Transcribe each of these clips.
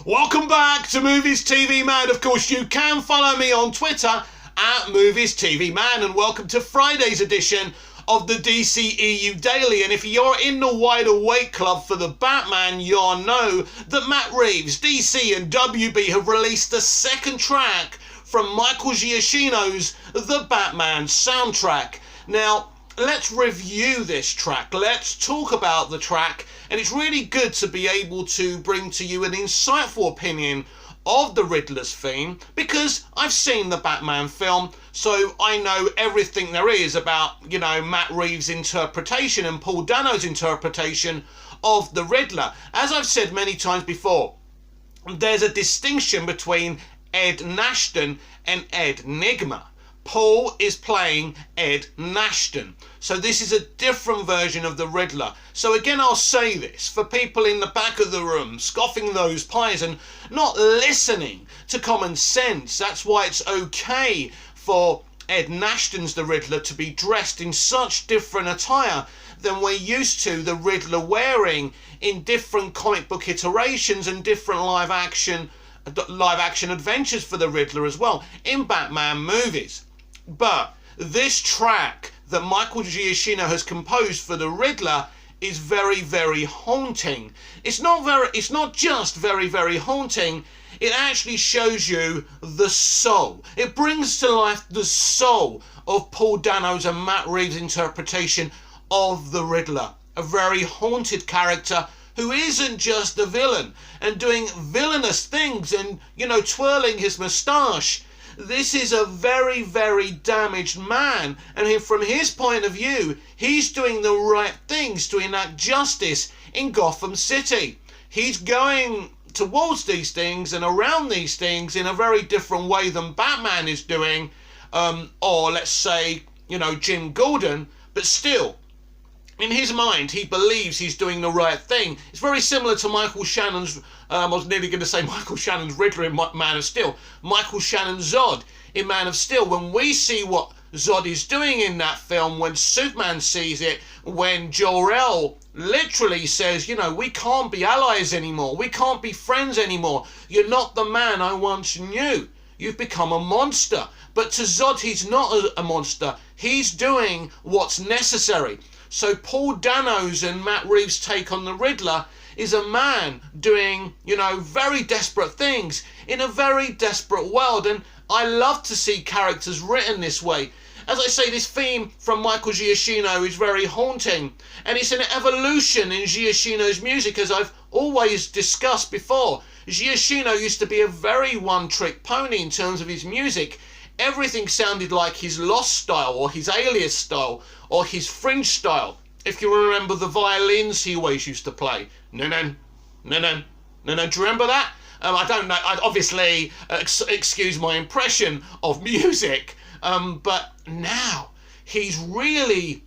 Welcome back to Movies TV Man. Of course, you can follow me on Twitter at Movies TV Man, and welcome to Friday's edition of the DCEU Daily. And if you're in the Wide Awake Club for the Batman, you'll know that Matt Reeves, DC and WB have released the second track from Michael Giacchino's The Batman soundtrack. Now, let's review this track. Let's talk about the track. And it's really good to be able to bring to you an insightful opinion of the Riddler's theme, because I've seen the Batman film, so I know everything there is about, Matt Reeves' interpretation and Paul Dano's interpretation of the Riddler. As I've said many times before, there's a distinction between Ed Nashton and Ed Nigma. Paul is playing Ed Nashton. So this is a different version of the Riddler. So again, I'll say this for people in the back of the room scoffing those pies and not listening to common sense. That's why it's okay for Ed Nashton's The Riddler to be dressed in such different attire than we're used to the Riddler wearing in different comic book iterations and different live action adventures for the Riddler as well in Batman movies. But this track that Michael Giacchino has composed for the Riddler is very, very haunting. It's not just very, very haunting. It actually shows you the soul. It brings to life the soul of Paul Dano's and Matt Reeves' interpretation of the Riddler. A very haunted character who isn't just a villain and doing villainous things and, twirling his moustache. This is a very, very damaged man, and from his point of view, he's doing the right things to enact justice in Gotham City. He's going towards these things and around these things in a very different way than Batman is doing, or let's say, Jim Gordon, but still, in his mind, he believes he's doing the right thing. It's very similar to Michael Shannon's, I was nearly going to say Michael Shannon's Riddler in Man of Steel, Michael Shannon's Zod in Man of Steel. When we see what Zod is doing in that film, when Superman sees it, when Jor-El literally says, we can't be allies anymore, we can't be friends anymore, you're not the man I once knew, you've become a monster. But to Zod, he's not a monster, he's doing what's necessary. So Paul Dano's and Matt Reeves' take on the Riddler is a man doing, very desperate things in a very desperate world. And I love to see characters written this way. As I say, this theme from Michael Giacchino is very haunting. And it's an evolution in Giacchino's music, as I've always discussed before. Giacchino used to be a very one-trick pony in terms of his music. Everything sounded like his Lost style or his Alias style or his Fringe style. If you remember the violins he always used to play. No. Do you remember that? I don't know. I'd obviously excuse my impression of music. But now he's really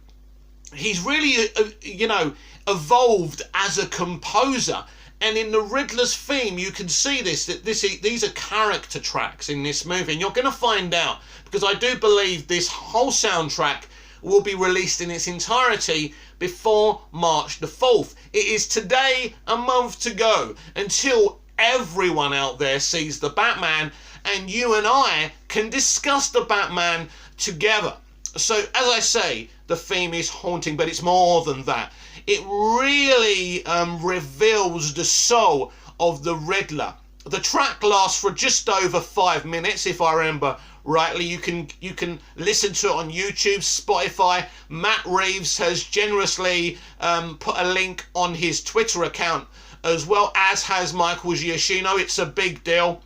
evolved as a composer. And in the Riddler's theme, you can see these are character tracks in this movie. And you're going to find out, because I do believe this whole soundtrack will be released in its entirety before March the 4th. It is today a month to go until everyone out there sees the Batman and you and I can discuss the Batman together. So, as I say, the theme is haunting, but it's more than that. It really reveals the soul of the Riddler. The track lasts for just over 5 minutes, if I remember rightly. You can listen to it on YouTube, Spotify. Matt Reeves has generously put a link on his Twitter account, as well as has Michael Giacchino. It's a big deal.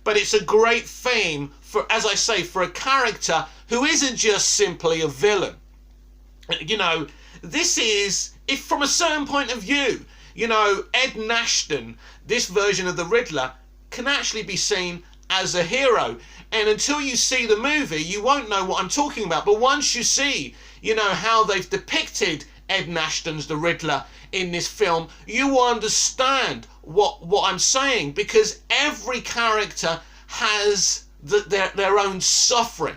But it's a great theme for, as I say, for a character who isn't just simply a villain. This is, if from a certain point of view, Ed Nashton, this version of the Riddler, can actually be seen as a hero. And until you see the movie, you won't know what I'm talking about. But once you see, how they've depicted Ed Nashton's The Riddler in this film, you will understand what I'm saying, because every character has their own suffering.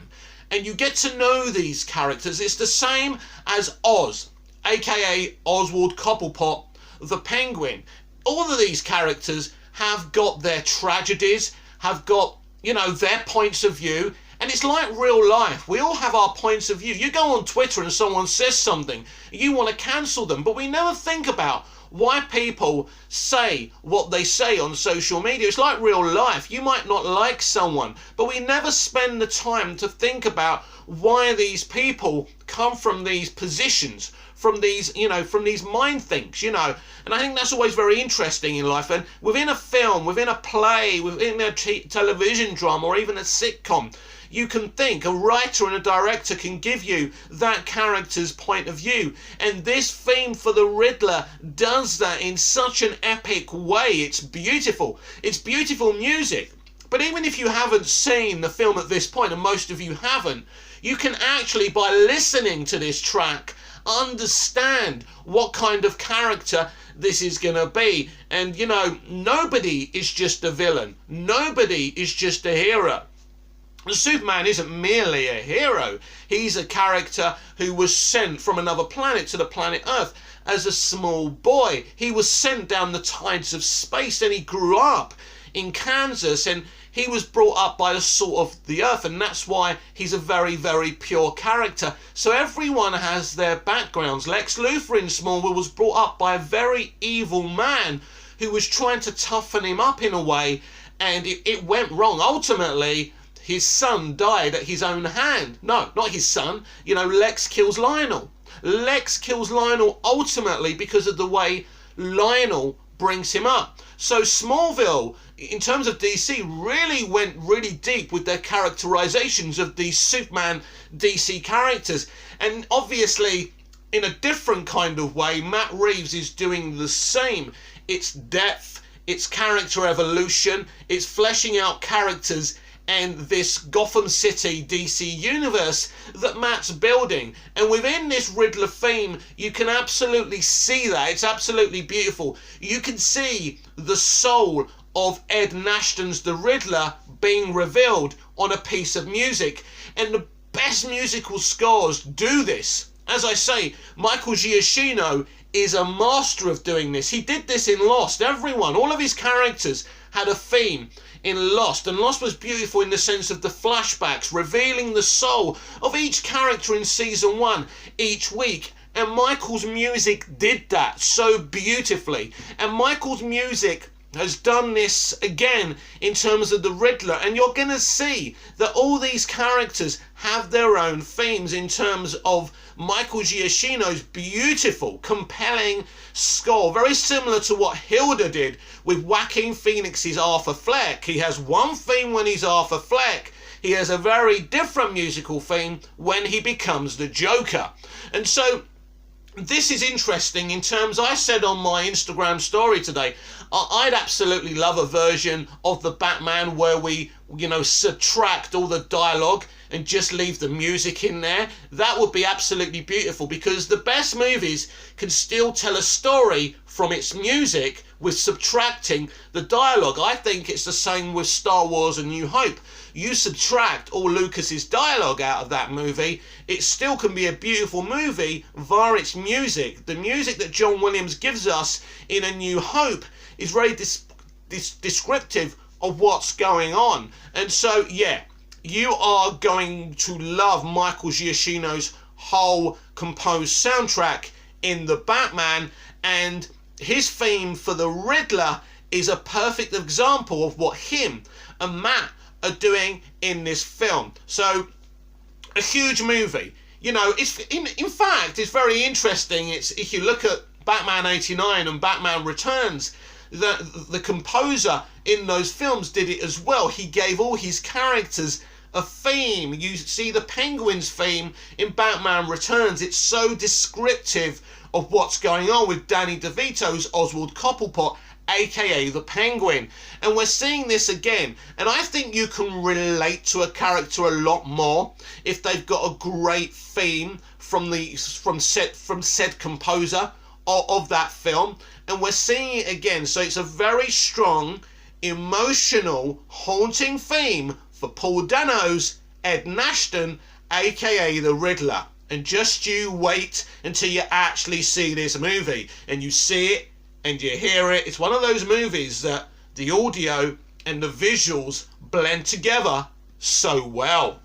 And you get to know these characters. It's the same as Oz, aka Oswald Cobblepot, the Penguin. All of these characters have got their tragedies, have got, their points of view. And it's like real life. We all have our points of view. You go on Twitter and someone says something, you want to cancel them, but we never think about why people say what they say on social media. It's like real life. You might not like someone, but we never spend the time to think about why these people come from these positions, from these mind thinks, And I think that's always very interesting in life. And within a film, within a play, within a television drama, or even a sitcom, you can think, a writer and a director can give you that character's point of view. And this theme for the Riddler does that in such an epic way. It's beautiful. It's beautiful music. But even if you haven't seen the film at this point, and most of you haven't, you can actually, by listening to this track, understand what kind of character this is going to be. And, nobody is just a villain. Nobody is just a hero. Superman isn't merely a hero. He's a character who was sent from another planet to the planet Earth as a small boy. He was sent down the tides of space, and he grew up in Kansas, and he was brought up by the salt of the earth, and that's why he's a very, very pure character. So everyone has their backgrounds. Lex Luthor in Smallville was brought up by a very evil man who was trying to toughen him up in a way, and it went wrong. Ultimately, his son died at his own hand. No, not his son. Lex kills Lionel. Lex kills Lionel ultimately because of the way Lionel brings him up. So Smallville, in terms of DC, really went really deep with their characterizations of these Superman DC characters. And obviously, in a different kind of way, Matt Reeves is doing the same. It's depth, it's character evolution, it's fleshing out characters and this Gotham City DC universe that Matt's building. And within this Riddler theme, you can absolutely see that. It's absolutely beautiful. You can see the soul of Ed Nashton's The Riddler being revealed on a piece of music. And the best musical scores do this. As I say, Michael Giacchino is a master of doing this. He did this in Lost. All of his characters had a theme in Lost, and Lost was beautiful in the sense of the flashbacks, revealing the soul of each character in season 1 each week. And Michael's music did that so beautifully. And Michael's music has done this again in terms of the Riddler, and you're going to see that all these characters have their own themes in terms of Michael Giacchino's beautiful, compelling score, very similar to what Hilda did with Joaquin Phoenix's Arthur Fleck. He has one theme when he's Arthur Fleck. He has a very different musical theme when he becomes the Joker. And so this is interesting in terms, I said on my Instagram story today, I'd absolutely love a version of the Batman where we, subtract all the dialogue and just leave the music in there. That would be absolutely beautiful, because the best movies can still tell a story from its music with subtracting the dialogue. I think it's the same with Star Wars A New Hope. You subtract all Lucas's dialogue out of that movie, it still can be a beautiful movie via its music. The music that John Williams gives us in A New Hope is very descriptive of what's going on. And so, you are going to love Michael Giacchino's whole composed soundtrack in The Batman, and his theme for the Riddler is a perfect example of what him and Matt are doing in this film. So, a huge movie. It's in fact, it's very interesting. It's, if you look at Batman 89 and Batman Returns, the composer in those films did it as well. He gave all his characters a theme. You see the Penguin's theme in Batman Returns. It's so descriptive of what's going on with Danny DeVito's Oswald Cobblepot, aka the Penguin. And we're seeing this again, and I think you can relate to a character a lot more if they've got a great theme from said composer of that film. And we're seeing it again. So it's a very strong, emotional, haunting theme for Paul Dano's Ed Nashton, aka the Riddler. And just you wait until you actually see this movie, and you see it and you hear it. It's one of those movies that the audio and the visuals blend together so well.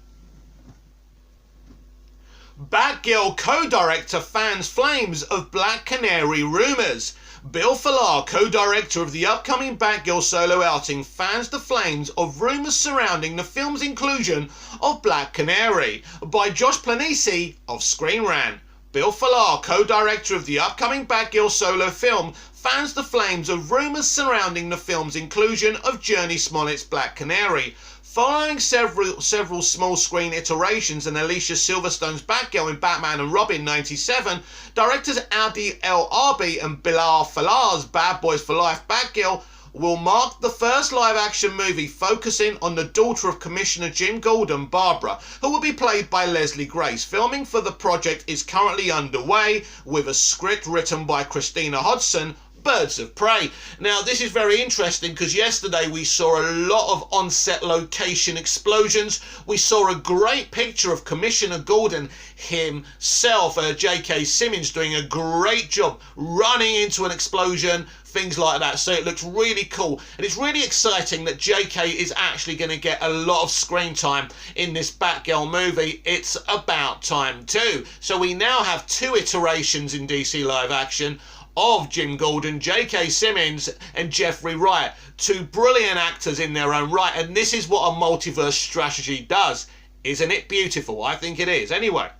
Batgirl co-director fans flames of Black Canary rumours. Bill Filar, co-director of the upcoming Batgirl solo outing, fans the flames of rumours surrounding the film's inclusion of Black Canary by Josh Planisi of Screen Rant. Bill Filar, co-director of the upcoming Batgirl solo film, fans the flames of rumours surrounding the film's inclusion of Jurnee Smollett's Black Canary. Following several small screen iterations and Alicia Silverstone's Batgirl in Batman and Robin 97, directors Adi El Arbi and Bilal Falar's Bad Boys for Life Batgirl will mark the first live-action movie focusing on the daughter of Commissioner Jim Gordon, Barbara, who will be played by Leslie Grace. Filming for the project is currently underway, with a script written by Christina Hodson, Birds of Prey. Now, this is very interesting because yesterday we saw a lot of on-set location explosions. We saw a great picture of Commissioner Gordon himself, J.K. Simmons, doing a great job running into an explosion, things like that. So it looks really cool. And it's really exciting that J.K. is actually going to get a lot of screen time in this Batgirl movie. It's about time too. So we now have 2 iterations in DC live action of Jim Gordon, J.K. Simmons and Jeffrey Wright, 2 brilliant actors in their own right, and this is what a multiverse strategy does. Isn't it beautiful? I think it is. Anyway,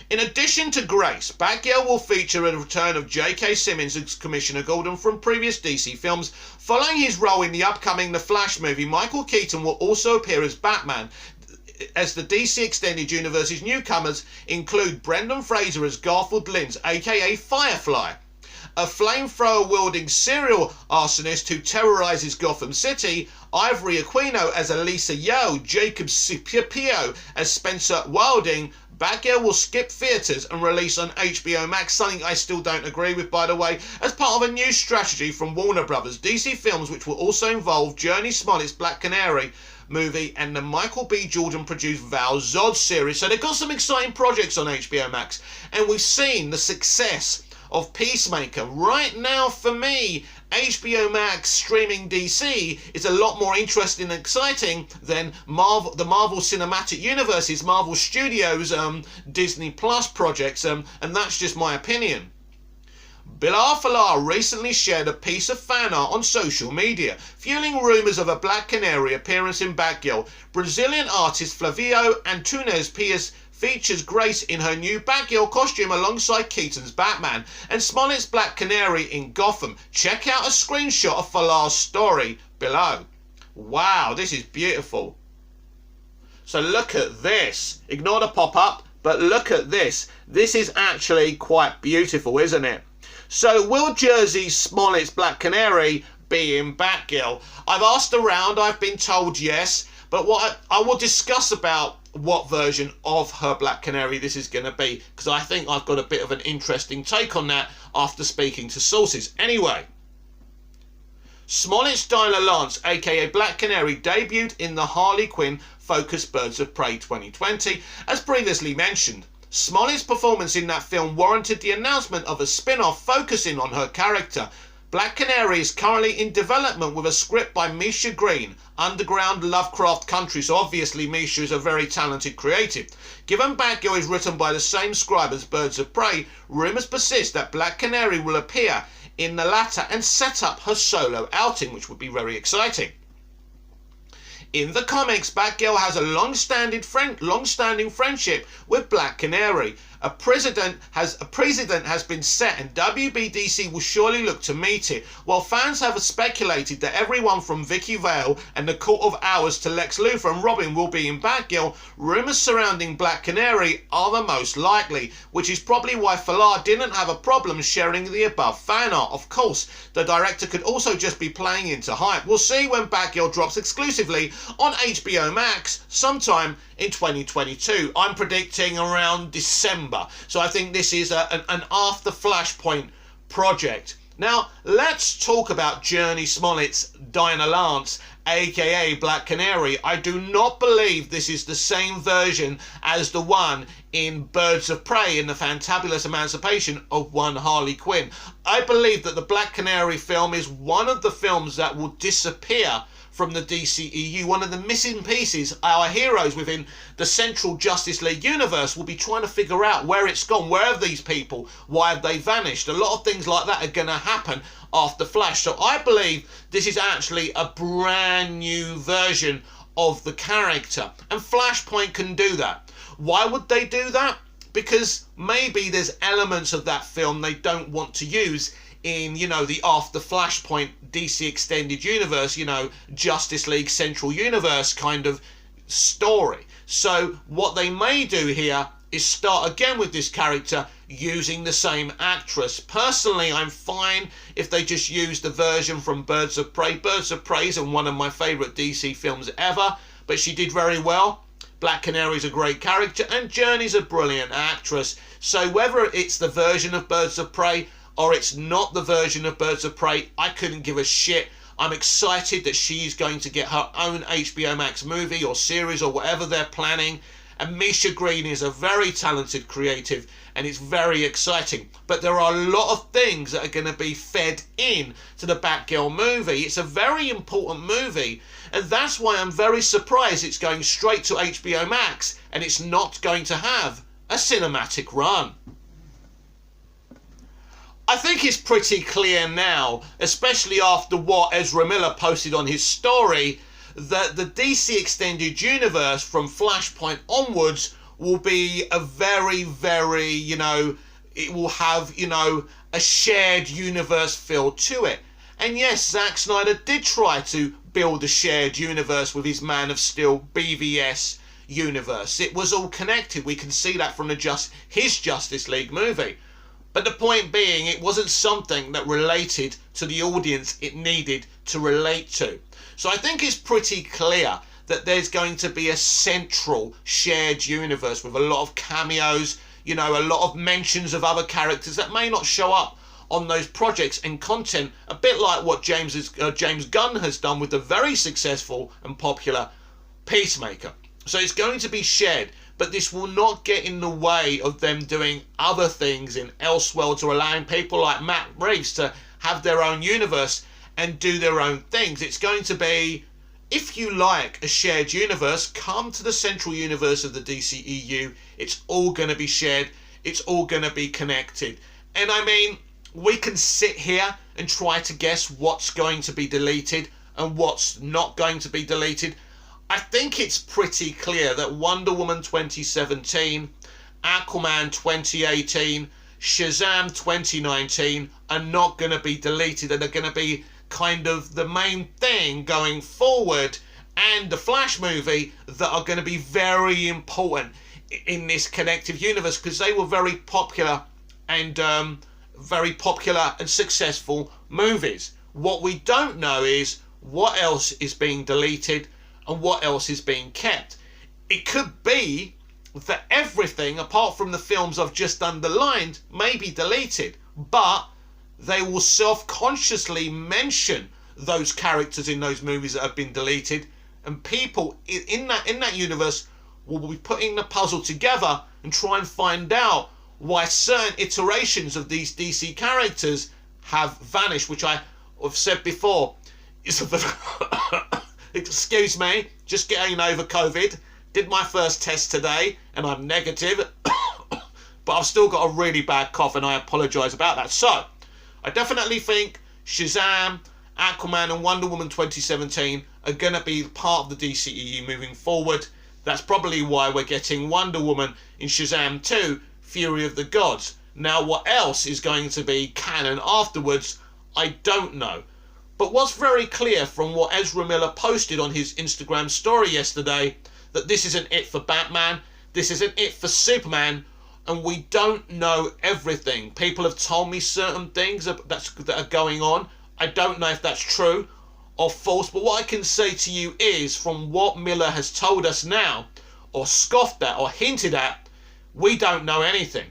in addition to Grace, Batgirl will feature a return of J.K. Simmons as Commissioner Gordon from previous DC films. Following his role in the upcoming The Flash movie, Michael Keaton will also appear as Batman, as the DC Extended Universe's newcomers include Brendan Fraser as Garfield Lynch, aka Firefly, a flamethrower-wielding serial arsonist who terrorizes Gotham City, Ivory Aquino as Elisa Yeo, Jacob Scipio as Spencer Wilding. Batgirl will skip theatres and release on HBO Max, something I still don't agree with, by the way, as part of a new strategy from Warner Brothers. DC Films, which will also involve Jurnee Smollett's Black Canary movie and the Michael B. Jordan produced Val Zod series. So they've got some exciting projects on HBO Max, and we've seen the success of Peacemaker. Right now, for me, HBO Max streaming DC is a lot more interesting and exciting than the Marvel Cinematic Universe's, Marvel Studios, Disney Plus projects, and that's just my opinion. Bilal Falar recently shared a piece of fan art on social media, fueling rumours of a Black Canary appearance in Batgirl. Brazilian artist Flavio Antunes Pias features Grace in her new Batgirl costume alongside Keaton's Batman and Smollett's Black Canary in Gotham. Check out a screenshot of Falar's story below. Wow, this is beautiful. So look at this. Ignore the pop-up, but look at this. This is actually quite beautiful, isn't it? So will Jurnee Smollett's Black Canary be in Batgirl? I've asked around, I've been told yes, but what I will discuss about what version of her Black Canary this is going to be, because I think I've got a bit of an interesting take on that after speaking to sources. Anyway, Smollett's Dinah Lance, aka Black Canary, debuted in the Harley Quinn focused Birds of Prey 2020, as previously mentioned. Smollett's performance in that film warranted the announcement of a spin-off focusing on her character. Black Canary is currently in development with a script by Misha Green, Underground Lovecraft Country, so obviously Misha is a very talented creative. Given Batgirl is written by the same scribe as Birds of Prey, rumours persist that Black Canary will appear in the latter and set up her solo outing, which would be very exciting. In the comics, Batgirl has a long-standing friendship with Black Canary. A precedent has been set and WBDC will surely look to meet it. While fans have speculated that everyone from Vicky Vale and the Court of Owls to Lex Luthor and Robin will be in Batgirl, rumours surrounding Black Canary are the most likely, which is probably why Falar didn't have a problem sharing the above fan art. Of course, the director could also just be playing into hype. We'll see when Batgirl drops exclusively on HBO Max sometime in 2022. I'm predicting around December. So I think this is an after Flashpoint project. Now, let's talk about Jurnee Smollett's Dinah Lance, aka Black Canary. I do not believe this is the same version as the one in Birds of Prey in the Fantabulous Emancipation of one Harley Quinn. I believe that the Black Canary film is one of the films that will disappear from the DCEU, one of the missing pieces. Our heroes within the central Justice League universe will be trying to figure out where it's gone, where have these people, why have they vanished. A lot of things like that are going to happen after Flash. So I believe this is actually a brand new version of the character, and Flashpoint can do that. Why would they do that? Because maybe there's elements of that film they don't want to use in, you know, the after Flashpoint DC Extended Universe, you know, Justice League Central Universe kind of story. So what they may do here is start again with this character using the same actress. Personally, I'm fine if they just use the version from Birds of Prey. Birds of Prey is one of my favourite DC films ever, but she did very well. Black Canary's a great character, and Journey's a brilliant actress. So whether it's the version of Birds of Prey or it's not the version of Birds of Prey, I couldn't give a shit. I'm excited that she's going to get her own HBO Max movie or series or whatever they're planning. And Misha Green is a very talented creative, and it's very exciting. But there are a lot of things that are going to be fed in to the Batgirl movie. It's a very important movie, and that's why I'm very surprised it's going straight to HBO Max and it's not going to have a cinematic run. I think it's pretty clear now, especially after what Ezra Miller posted on his story, that the DC Extended Universe from Flashpoint onwards will be a very, very, you know, it will have, you know, a shared universe feel to it. And yes, Zack Snyder did try to build a shared universe with his Man of Steel BVS universe. It was all connected. We can see that from his Justice League movie. But the point being, it wasn't something that related to the audience it needed to relate to. So I think it's pretty clear that there's going to be a central shared universe with a lot of cameos, you know, a lot of mentions of other characters that may not show up on those projects and content, a bit like what James Gunn has done with the very successful and popular Peacemaker. So it's going to be shared, but this will not get in the way of them doing other things in Elseworlds or allowing people like Matt Reeves to have their own universe and do their own things. It's going to be, if you like a shared universe, come to the central universe of the DCEU. It's all going to be shared. It's all going to be connected. And I mean, we can sit here and try to guess what's going to be deleted and what's not going to be deleted. I think it's pretty clear that Wonder Woman 2017, Aquaman 2018, Shazam 2019 are not going to be deleted, and are going to be kind of the main thing going forward, and the Flash movie that are going to be very important in this connective universe, because they were very popular and successful movies. What we don't know is what else is being deleted and what else is being kept. It could be that everything apart from the films I've just underlined may be deleted, but they will self-consciously mention those characters in those movies that have been deleted, and people in that universe will be putting the puzzle together and try and find out why certain iterations of these DC characters have vanished, which I have said before is excuse me, just getting over COVID. Did my first test today and I'm negative, but I've still got a really bad cough and I apologise about that. So, I definitely think Shazam, Aquaman and Wonder Woman 2017 are going to be part of the DCEU moving forward. That's probably why we're getting Wonder Woman in Shazam 2, Fury of the Gods. Now, what else is going to be canon afterwards, I don't know. But what's very clear from what Ezra Miller posted on his Instagram story yesterday, that this isn't it for Batman, this isn't it for Superman, and we don't know everything. People have told me certain things that are going on. I don't know if that's true or false, but what I can say to you is, from what Miller has told us now, or scoffed at, or hinted at, we don't know anything.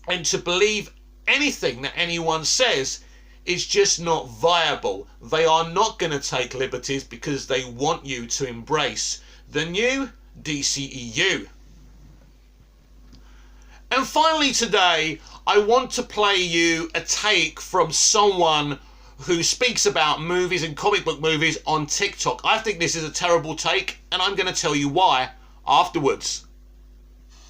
And to believe anything that anyone says It's just not viable. They are not going to take liberties because they want you to embrace the new DCEU. And finally today, I want to play you a take from someone who speaks about movies and comic book movies on TikTok. I think this is a terrible take, and I'm going to tell you why afterwards.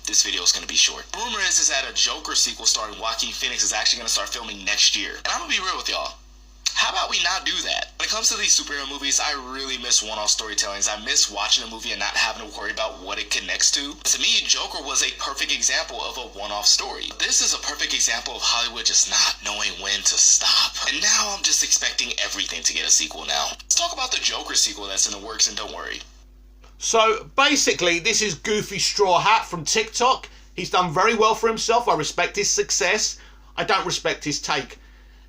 This video is going to be short. Rumor is that a Joker sequel starring Joaquin Phoenix is actually going to start filming next year. And I'm going to be real with y'all. How about we not do that? When it comes to these superhero movies, I really miss one-off storytellings. I miss watching a movie and not having to worry about what it connects to. To me, Joker was a perfect example of a one-off story. This is a perfect example of Hollywood just not knowing when to stop. And now I'm just expecting everything to get a sequel now. Let's talk about the Joker sequel that's in the works, and don't worry. So basically, this is Goofy Straw Hat from TikTok. He's done very well for himself. I respect his success. I don't respect his take.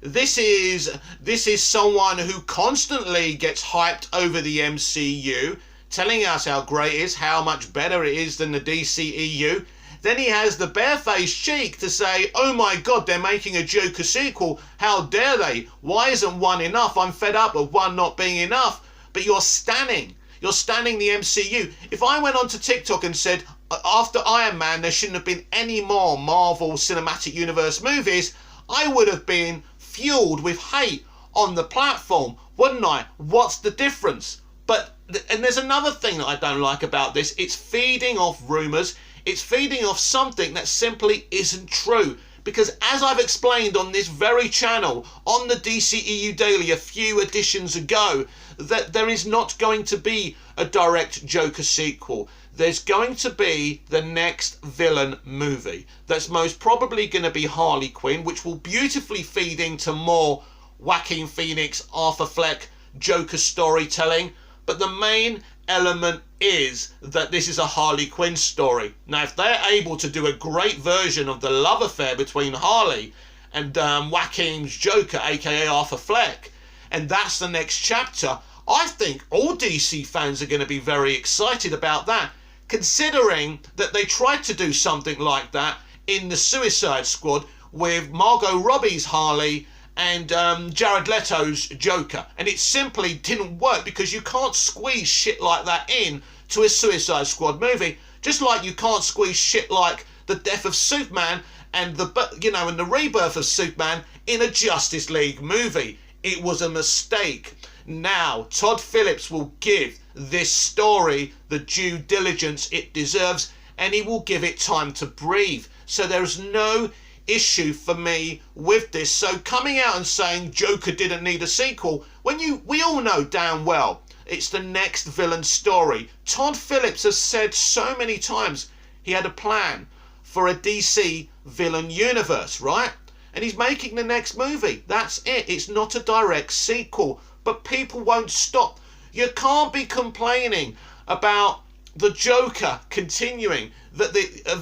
This is someone who constantly gets hyped over the MCU, telling us how great it is, how much better it is than the DCEU. Then he has the barefaced cheek to say, oh my God, they're making a Joker sequel. How dare they? Why isn't one enough? I'm fed up of one not being enough. But you're standing the MCU. If I went onto TikTok and said, after Iron Man, there shouldn't have been any more Marvel Cinematic Universe movies, I would have been fueled with hate on the platform, wouldn't I? What's the difference? And there's another thing that I don't like about this. It's feeding off rumours. It's feeding off something that simply isn't true. Because as I've explained on this very channel, on the DCEU Daily a few editions ago, that there is not going to be a direct Joker sequel. There's going to be the next villain movie. That's most probably going to be Harley Quinn, which will beautifully feed into more Joaquin Phoenix, Arthur Fleck, Joker storytelling. But the main element is that this is a Harley Quinn story. Now, if they're able to do a great version of the love affair between Harley and Joaquin's Joker, aka Arthur Fleck, and that's the next chapter, I think all DC fans are going to be very excited about that, considering that they tried to do something like that in the Suicide Squad with Margot Robbie's Harley and Jared Leto's Joker, and it simply didn't work because you can't squeeze shit like that in to a Suicide Squad movie, just like you can't squeeze shit like the death of Superman and the rebirth of Superman in a Justice League movie. It was a mistake. Now Todd Phillips will give this story the due diligence it deserves, and he will give it time to breathe. So there's no issue for me with this. So coming out and saying Joker didn't need a sequel, when we all know damn well it's the next villain story. Todd Phillips has said so many times he had a plan for a DC villain universe, right? And he's making the next movie. That's it. It's not a direct sequel. But people won't stop. You can't be complaining about the Joker continuing, that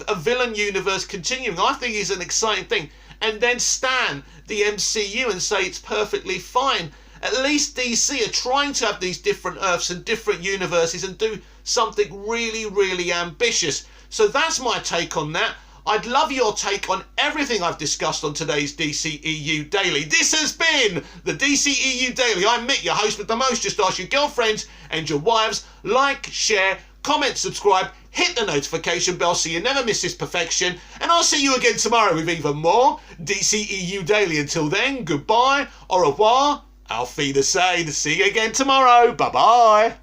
a villain universe continuing. I think is an exciting thing. And then stand the MCU and say it's perfectly fine. At least DC are trying to have these different Earths and different universes and do something really, really ambitious. So that's my take on that. I'd love your take on everything I've discussed on today's DCEU Daily. This has been the DCEU Daily. I'm Mick, your host with the most. Just ask your girlfriends and your wives. Like, share, comment, subscribe, hit the notification bell so you never miss this perfection. And I'll see you again tomorrow with even more DCEU Daily. Until then, goodbye, au revoir, auf Wiedersehen. See you again tomorrow. Bye-bye.